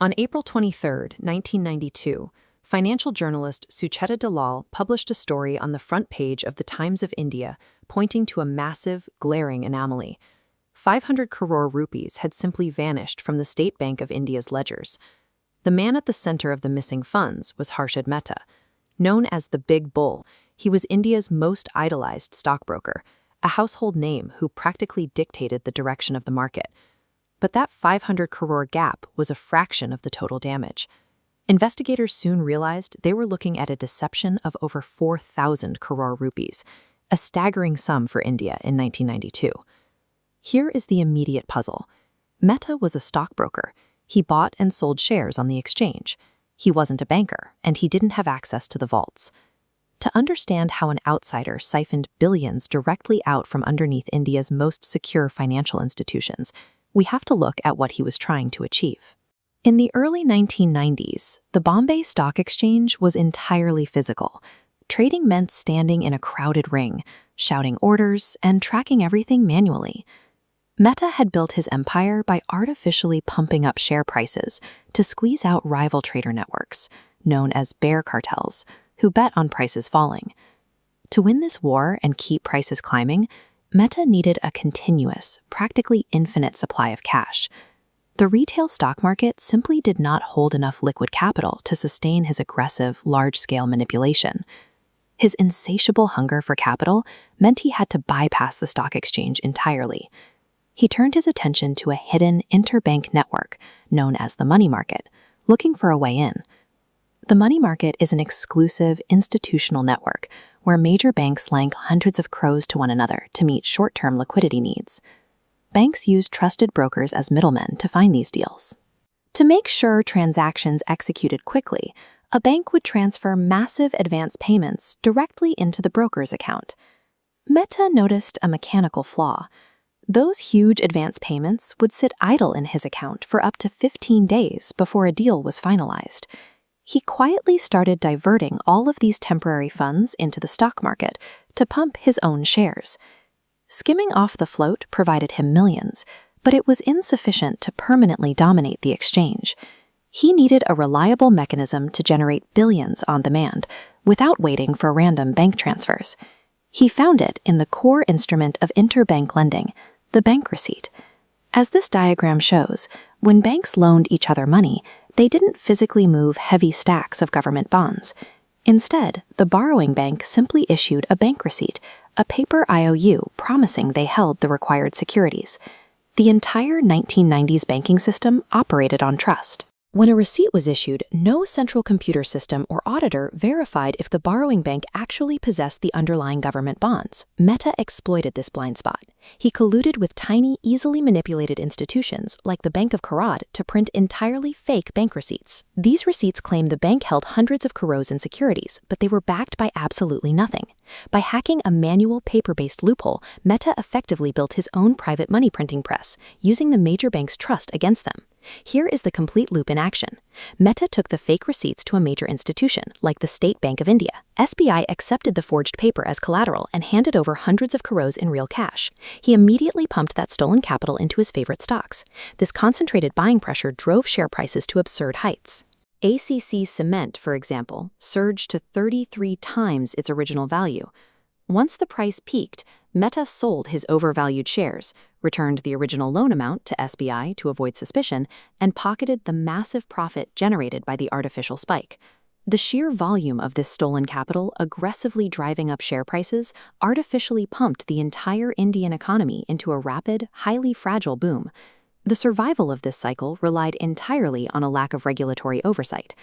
On April 23, 1992, financial journalist Sucheta Dalal published a story on the front page of the Times of India pointing to a massive, glaring anomaly. 500 crore rupees had simply vanished from the State Bank of India's ledgers. The man at the center of the missing funds was Harshad Mehta. Known as the Big Bull, he was India's most idolized stockbroker, a household name who practically dictated the direction of the market. But that 500 crore gap was a fraction of the total damage. Investigators soon realized they were looking at a deception of over 4,000 crore rupees, a staggering sum for India in 1992. Here is the immediate puzzle. Mehta was a stockbroker. He bought and sold shares on the exchange. He wasn't a banker, and he didn't have access to the vaults. To understand how an outsider siphoned billions directly out from underneath India's most secure financial institutions, we have to look at what he was trying to achieve. In the early 1990s, the Bombay Stock Exchange was entirely physical. Trading meant standing in a crowded ring, shouting orders, and tracking everything manually. Mehta had built his empire by artificially pumping up share prices to squeeze out rival trader networks, known as bear cartels, who bet on prices falling. To win this war and keep prices climbing, Mehta needed a continuous, practically infinite supply of cash. The retail stock market simply did not hold enough liquid capital to sustain his aggressive, large-scale manipulation. His insatiable hunger for capital meant he had to bypass the stock exchange entirely. He turned his attention to a hidden interbank network known as the money market, looking for a way in. The money market is an exclusive institutional network where major banks lend hundreds of crores to one another to meet short-term liquidity needs. Banks use trusted brokers as middlemen to find these deals. To make sure transactions executed quickly, a bank would transfer massive advance payments directly into the broker's account. Mehta noticed a mechanical flaw. Those huge advance payments would sit idle in his account for up to 15 days before a deal was finalized. He quietly started diverting all of these temporary funds into the stock market to pump his own shares. Skimming off the float provided him millions, but it was insufficient to permanently dominate the exchange. He needed a reliable mechanism to generate billions on demand without waiting for random bank transfers. He found it in the core instrument of interbank lending, the bank receipt. As this diagram shows, when banks loaned each other money, they didn't physically move heavy stacks of government bonds. Instead, the borrowing bank simply issued a bank receipt, a paper IOU promising they held the required securities. The entire 1990s banking system operated on trust. When a receipt was issued, no central computer system or auditor verified if the borrowing bank actually possessed the underlying government bonds. Mehta exploited this blind spot. He colluded with tiny, easily manipulated institutions like the Bank of Crore to print entirely fake bank receipts. These receipts claimed the bank held hundreds of crores in securities, but they were backed by absolutely nothing. By hacking a manual paper-based loophole, Mehta effectively built his own private money printing press, using the major banks' trust against them. Here is the complete loop in action. Mehta took the fake receipts to a major institution, like the State Bank of India. SBI accepted the forged paper as collateral and handed over hundreds of crores in real cash. He immediately pumped that stolen capital into his favorite stocks. This concentrated buying pressure drove share prices to absurd heights. ACC Cement, for example, surged to 33 times its original value. Once the price peaked, Mehta sold his overvalued shares, returned the original loan amount to SBI to avoid suspicion, and pocketed the massive profit generated by the artificial spike. The sheer volume of this stolen capital aggressively driving up share prices artificially pumped the entire Indian economy into a rapid, highly fragile boom. The survival of this cycle relied entirely on a lack of regulatory oversight.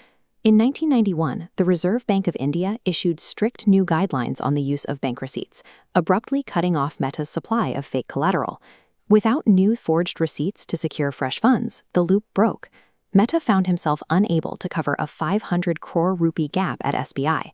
In 1991, the Reserve Bank of India issued strict new guidelines on the use of bank receipts, abruptly cutting off Mehta's supply of fake collateral. Without new forged receipts to secure fresh funds, the loop broke. Mehta found himself unable to cover a 500 crore rupee gap at SBI.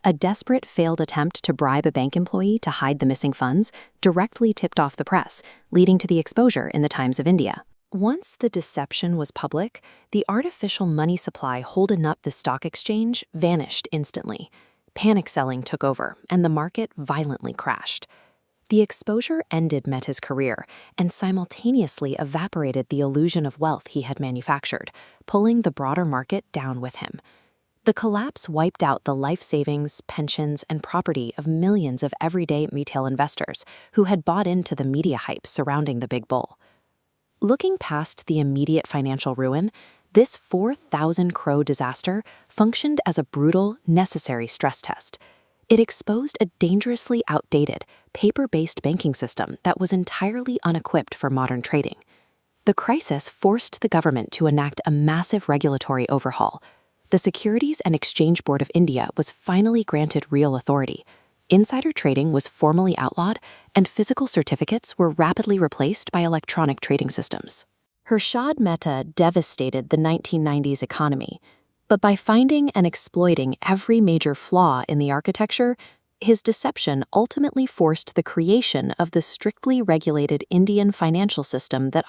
A desperate failed attempt to bribe a bank employee to hide the missing funds directly tipped off the press, leading to the exposure in the Times of India. Once the deception was public, the artificial money supply holding up the stock exchange vanished instantly. Panic selling took over, and the market violently crashed. The exposure ended Mehta's career and simultaneously evaporated the illusion of wealth he had manufactured, pulling the broader market down with him. The collapse wiped out the life savings, pensions, and property of millions of everyday retail investors who had bought into the media hype surrounding the big bull. Looking past the immediate financial ruin, this 4,000 crore disaster functioned as a brutal, necessary stress test. It exposed a dangerously outdated, paper-based banking system that was entirely unequipped for modern trading. The crisis forced the government to enact a massive regulatory overhaul. The Securities and Exchange Board of India was finally granted real authority. Insider trading was formally outlawed, and physical certificates were rapidly replaced by electronic trading systems. Harshad Mehta devastated the 1990s economy, but by finding and exploiting every major flaw in the architecture, his deception ultimately forced the creation of the strictly regulated Indian financial system that